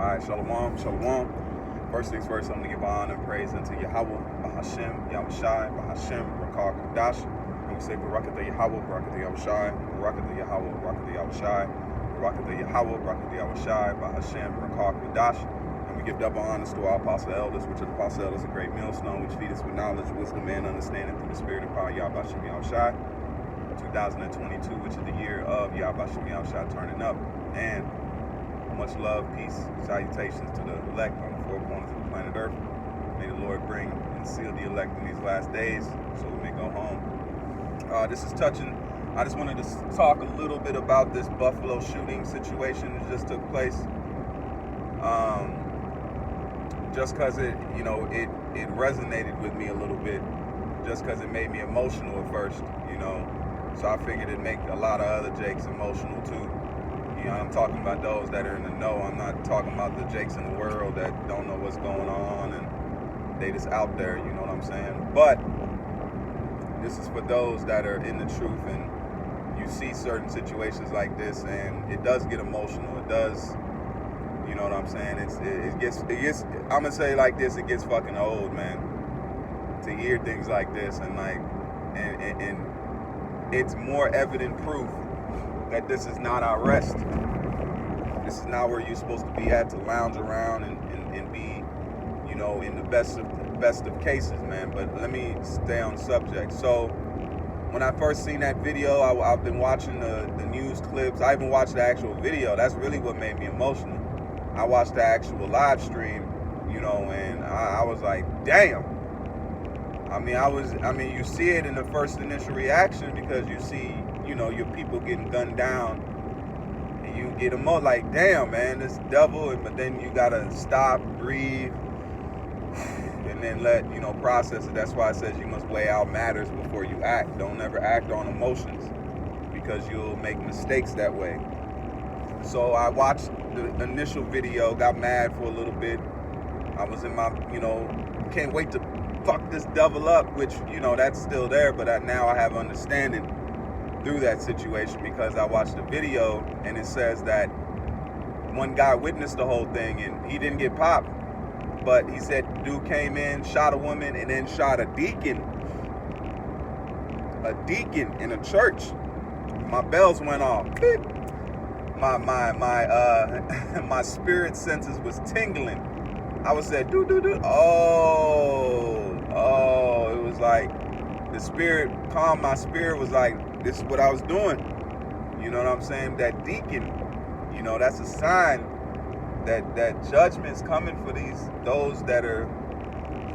Alright, shalom, shalom. First things first, I'm going to give honor and praise unto Yahweh, Bahashem, Yahushai, Bahashem, Rakar Kadash. And we say, Barakah Yahweh, Barakah Yahushai, Barakah Yahweh, Barakah Yahushai, Barakah Yahweh, Barakah Yahushai, Bahashem, Rakar Kadash. And we give double honors to our apostle elders, which are the apostle elders, a great millstone, which feed us with knowledge, wisdom, and understanding through the spirit and power of Yahweh Bashem Yahushai. 2022, which is the year of Yahweh Bashem Yahushai turning up. And much love, peace, salutations to the elect on the four corners of the planet Earth. May the Lord bring and seal the elect in these last days so we may go home. This is touching. I just wanted to talk a little bit about this Buffalo shooting situation that just took place. Just because it resonated with me a little bit. Just because it made me emotional at first, So I figured it'd make a lot of other Jakes emotional too. I'm talking about those that are in the know. I'm not talking about the Jakes in the world that don't know what's going on and they just out there, you know what I'm saying? But this is for those that are in the truth, and you see certain situations like this and it does get emotional. It does, you know what I'm saying? It gets I'm gonna say like this, it gets fucking old, man, to hear things like this and it's more evident proof that this is not our rest. This is not where you're supposed to be at, to lounge around and be, in the best of cases, man. But let me stay on subject. So when I first seen that video, I've been watching the news clips. I even watched the actual video. That's really what made me emotional. I watched the actual live stream, and I was like, damn. You see it in the first initial reaction because you see, your people getting gunned down, and you get them like, damn, man, this devil. But then you gotta stop, breathe, and then let process it. That's why it says you must weigh out matters before you act. Don't ever act on emotions because you'll make mistakes that way. So I watched the initial video, got mad for a little bit. I was in my, can't wait to fuck this devil up, which that's still there, but now I have understanding through that situation because I watched the video and it says that one guy witnessed the whole thing and he didn't get popped, but he said dude came in, shot a woman, and then shot a deacon in a church. My bells went off. My my spirit senses was tingling. I was said, do. Oh, it was like the spirit calmed my spirit, was like, this is what I was doing. You know what I'm saying? That deacon, that's a sign that judgment's coming for those that are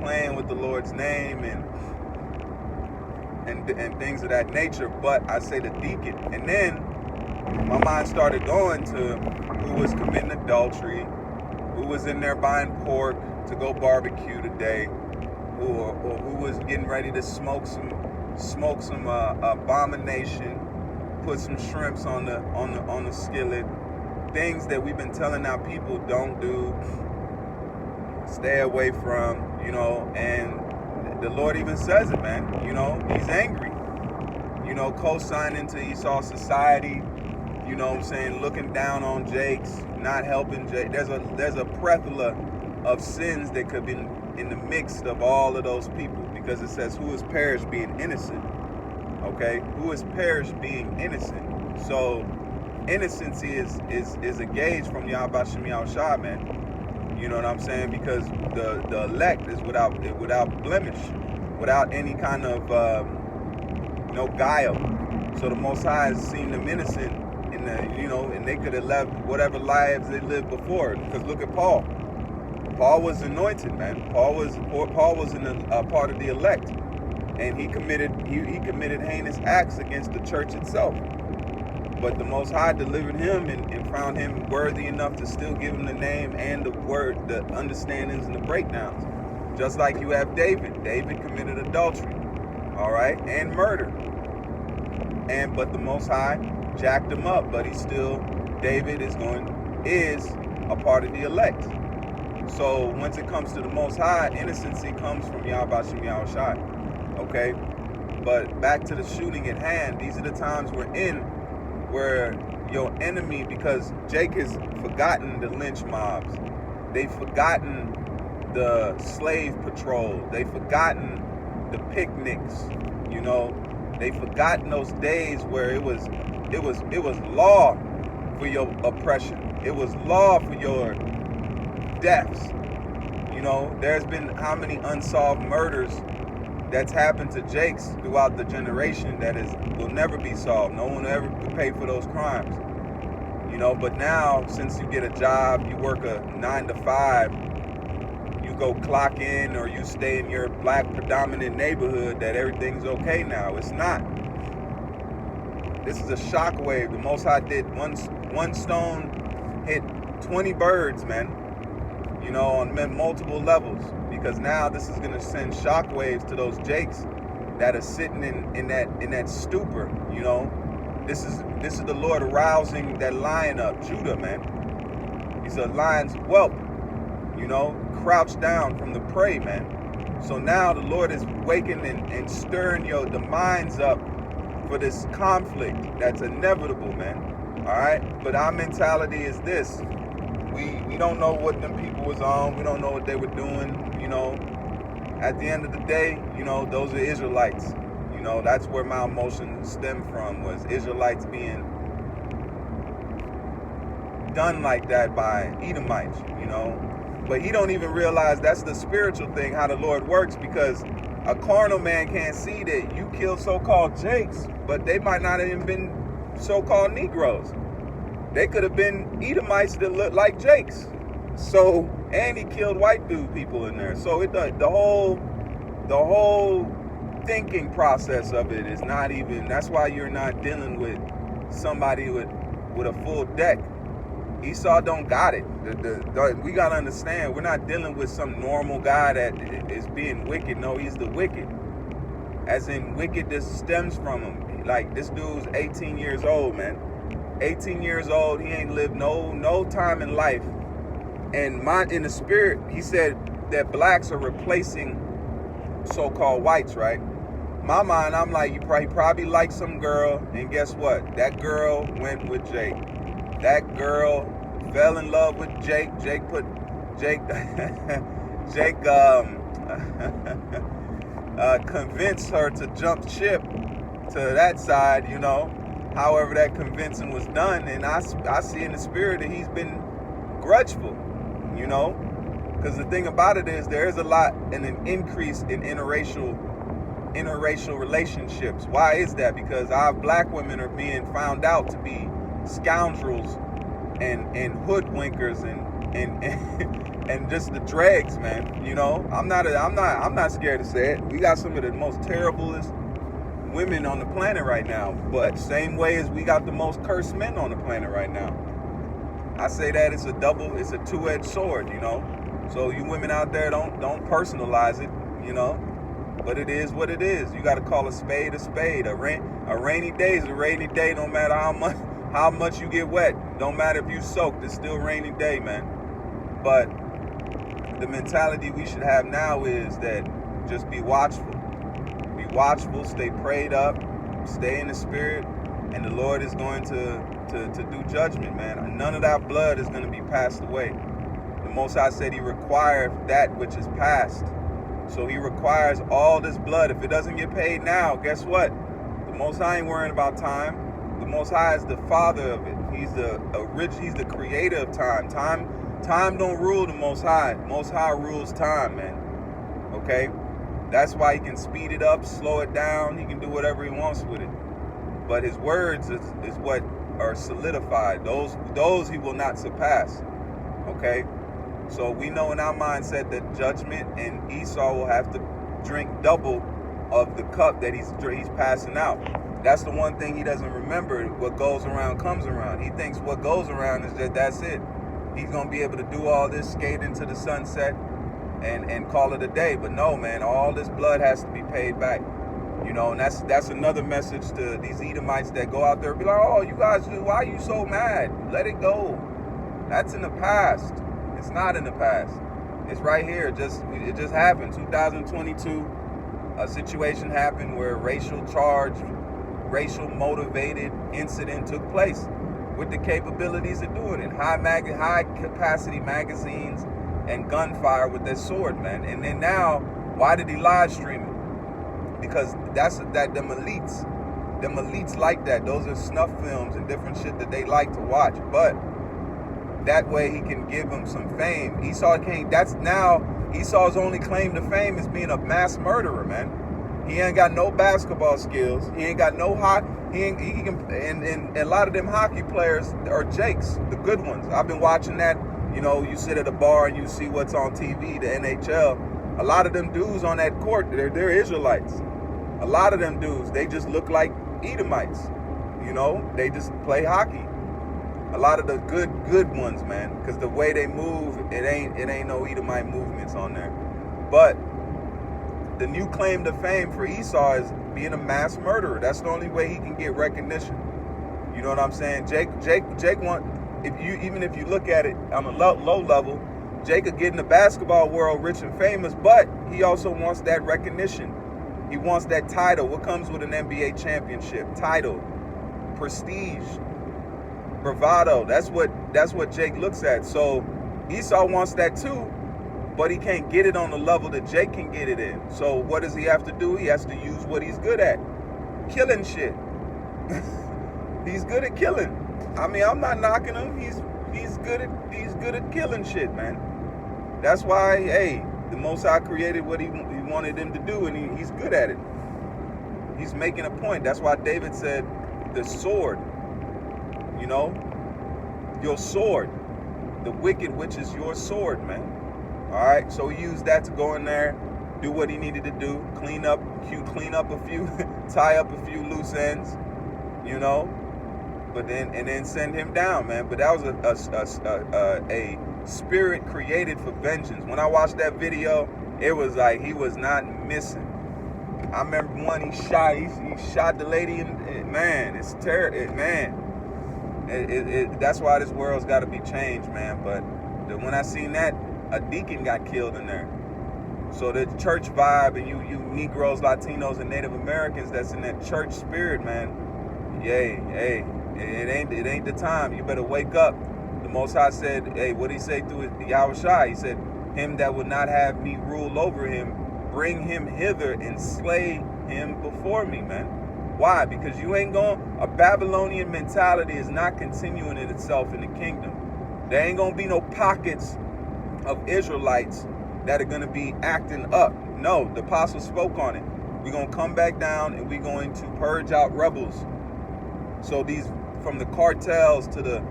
playing with the Lord's name and things of that nature. But I say the deacon. And then my mind started going to who was committing adultery, who was in there buying pork to go barbecue today, or who was getting ready to smoke some abomination, put some shrimps on the skillet, things that we've been telling our people don't do, stay away from, and the Lord even says it, man. He's angry, co-signing to Esau society, looking down on Jakes, not helping Jake. There's a plethora of sins that could be in the mix of all of those people, because it says who is perished being innocent. Okay, who is perished being innocent. So innocency is a gauge from Yahweh Bashem Yahushai, man. You know what I'm saying? Because the elect is without blemish, without any kind of no guile. So the Most High has seen them innocent in the, and they could have lived whatever lives they lived before. Because look at Paul. Paul was anointed, man. Paul was in a part of the elect, and he committed heinous acts against the church itself. But the Most High delivered him and found him worthy enough to still give him the name and the word, the understandings and the breakdowns. Just like you have David. David committed adultery, all right, and murder. But the Most High jacked him up. But David is a part of the elect. So once it comes to the Most High, innocency comes from Yahweh Bashem Yahushai. Okay? But back to the shooting at hand, these are the times we're in where your enemy, because Jake has forgotten the lynch mobs. They've forgotten the slave patrol. They've forgotten the picnics. You know, they've forgotten those days where it was law for your oppression. It was law for your deaths. You know, there's been how many unsolved murders that's happened to Jakes throughout the generation that will never be solved. No one will ever pay for those crimes. You know, but now, since you get a job, you work a 9 to 5, you go clock in, or you stay in your black predominant neighborhood, that everything's okay now. It's not. This is a shockwave. The Most High did one stone hit 20 birds, man. You know, on multiple levels, because now this is going to send shockwaves to those Jakes that are sitting in that stupor. You know, this is the Lord arousing that lion up, Judah, man. He's a lion's whelp, you know, crouched down from the prey, man. So now the Lord is waking and stirring the minds up for this conflict that's inevitable, man. All right, but our mentality is this. We don't know what them people was on. We don't know what they were doing, you know. At the end of the day, you know, those are Israelites. You know, that's where my emotion stemmed from, was Israelites being done like that by Edomites, you know. But he don't even realize that's the spiritual thing, how the Lord works, because a carnal man can't see that you killed so-called Jakes, but they might not have even been so-called Negroes. They could have been Edomites that looked like Jakes. So, and he killed white people in there. So the whole thinking process of it is not even. That's why you're not dealing with somebody with a full deck. Esau don't got it. We gotta understand, we're not dealing with some normal guy that is being wicked. No, he's the wicked. As in, wickedness stems from him. Like, this dude's 18 years old, man. 18 years old, he ain't lived no time in life. And in the spirit, he said that blacks are replacing so-called whites, right? My mind, I'm like, he probably liked some girl, and guess what? That girl went with Jake. That girl fell in love with Jake. Jake convinced her to jump ship to that side, you know. However that convincing was done, and I see in the spirit that he's been grudgeful, you know, because the thing about it is there is a lot and an increase in interracial relationships. Why is that? Because our black women are being found out to be scoundrels and hoodwinkers and just the dregs, man. You know, I'm not scared to say it. We got some of the most terriblest women on the planet right now, but same way as we got the most cursed men on the planet right now. I say that it's a two-edged sword, you know. So you women out there, don't personalize it, you know. But it is what it is. You got to call a spade a spade. A rainy day is a rainy day, no matter how much you get wet. Don't matter if you soaked, it's still a rainy day, man. But the mentality we should have now is that just be watchful. Be watchful, stay prayed up, stay in the spirit, and the Lord is going to do judgment, man. None of that blood is going to be passed away. The Most High said he requires that which is past. So he requires all this blood. If it doesn't get paid now, guess what? The Most High ain't worrying about time. The Most High is the father of it. He's the creator of time. Time don't rule the Most High. Most High rules time, man. Okay? That's why he can speed it up, slow it down. He can do whatever he wants with it. But his words is what are solidified. Those he will not surpass. Okay? So we know in our mindset that judgment and Esau will have to drink double of the cup that he's passing out. That's the one thing he doesn't remember. What goes around comes around. He thinks what goes around is that's it. He's going to be able to do all this, skate into the sunset, and call it a day. But no, man, all this blood has to be paid back. You know, and that's another message to these Edomites that go out there and be like, oh, you guys, why are you so mad? Let it go. That's in the past. It's not in the past. It's right here. It just happened. 2022, a situation happened where racial motivated incident took place with the capabilities of doing it. High capacity magazines and gunfire with that sword, man. And then now, why did he live stream it? Because them elites like that. Those are snuff films and different shit that they like to watch. But that way he can give him some fame. Esau's only claim to fame is being a mass murderer, man. He ain't got no basketball skills. He ain't got no and a lot of them hockey players are Jakes, the good ones. I've been watching that. You know, you sit at a bar and you see what's on TV, the NHL. A lot of them dudes on that court, they're Israelites. A lot of them dudes, they just look like Edomites. You know, they just play hockey. A lot of the good ones, man, because the way they move, it ain't no Edomite movements on there. But the new claim to fame for Esau is being a mass murderer. That's the only way he can get recognition. You know what I'm saying? Jake even if you look at it on a low level, Jake could get in the basketball world rich and famous, but he also wants that recognition. He wants that title. What comes with an NBA championship? Title, prestige, bravado. That's what Jake looks at. So Esau wants that too, but he can't get it on the level that Jake can get it in. So what does he have to do? He has to use what he's good at. Killing shit. He's good at killing. I mean, I'm not knocking him. He's good at killing shit, man. That's why, hey, the Most High created what he wanted him to do, and he's good at it. He's making a point. That's why David said, the sword, you know, your sword, the wicked, which is your sword, man. All right, so he used that to go in there, do what he needed to do, clean up a few, tie up a few loose ends, you know, but then send him down, man. But that was a spirit created for vengeance. When I watched that video, it was like he was not missing. I remember one he shot the lady, and man, it's terrible, man. That's why this world's got to be changed, man. But when I seen that, a deacon got killed in there. So the church vibe, and you Negroes, Latinos, and Native Americans that's in that church spirit, man. Hey, it ain't the time. You better wake up. The Most High said, hey, what did he say through Yahushua? He said, him that would not have me rule over him, bring him hither and slay him before me, man. Why? Because a Babylonian mentality is not continuing in itself in the kingdom. There ain't gonna be no pockets of Israelites that are going to be acting up. No, the apostle spoke on it. We're going to come back down and we're going to purge out rebels. So these, from the cartels to the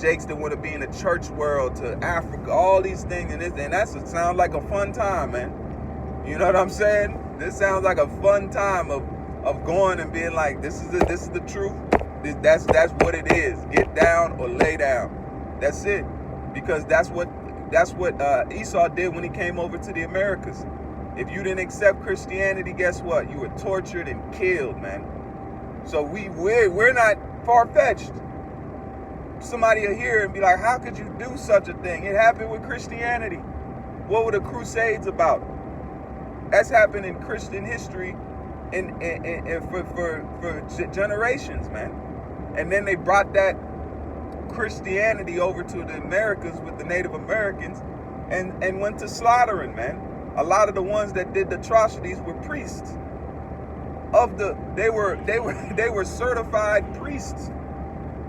Jakes that want to be in the church world, to Africa, all these things, and that sounds like a fun time, man. You know what I'm saying? This sounds like a fun time of going and being like, this is the truth. That's what it is. Get down or lay down. That's it. Because that's what Esau did when he came over to the Americas. If you didn't accept Christianity, guess what? You were tortured and killed, man. So we're not far-fetched. Somebody will hear and be like, how could you do such a thing? It happened with Christianity. What were the Crusades about? That's happened in Christian history and for generations, man. And then they brought that Christianity over to the Americas with the Native Americans and went to slaughtering, man. A lot of the ones that did the atrocities were priests. They were certified priests.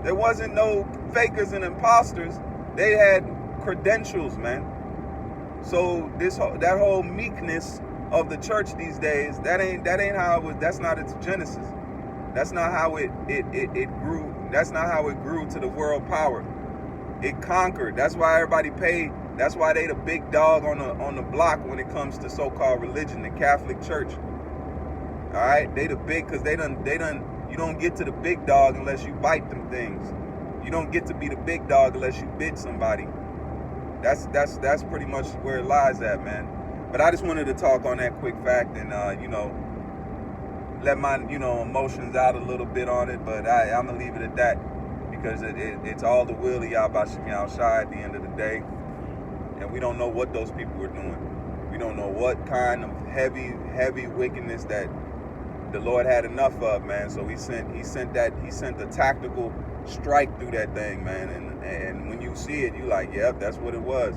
There wasn't no fakers and imposters. They had credentials, man. So that whole meekness of the church these days, that ain't how it was. That's not its genesis. That's not how it grew. That's not how it grew to the world power. It conquered. That's why everybody paid. That's why they the big dog on the block when it comes to so-called religion, the Catholic Church. All right, they the big, because they done. You don't get to the big dog unless you bite them things. You don't get to be the big dog unless you bit somebody. That's pretty much where it lies at, man. But I just wanted to talk on that quick fact and let my emotions out a little bit on it. But I'm gonna leave it at that, because it's all the will of Yahweh Shai at the end of the day, and we don't know what those people were doing. We don't know what kind of heavy wickedness that the Lord had enough of, man. So he sent a tactical strike through that thing, man. And when you see it, you like, yep, that's what it was.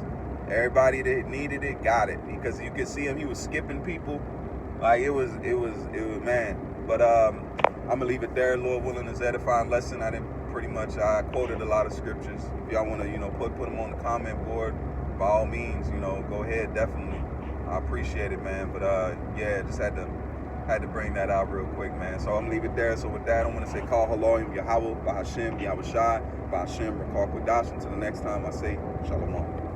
Everybody that needed it got it, because you could see him. He was skipping people, like it was man. But I'm gonna leave it there. Lord willing, is edifying lesson. I quoted a lot of scriptures. If y'all want to, put them on the comment board, by all means, go ahead, definitely. I appreciate it, man. But yeah, just had to bring that out real quick, man. So I'm gonna leave it there. So with that, I want to say, call Haloim Yahweh, Bahashem, Yahweh Shai, Bahashem, Rakar Kodash. Until the next time, I say, Shalom.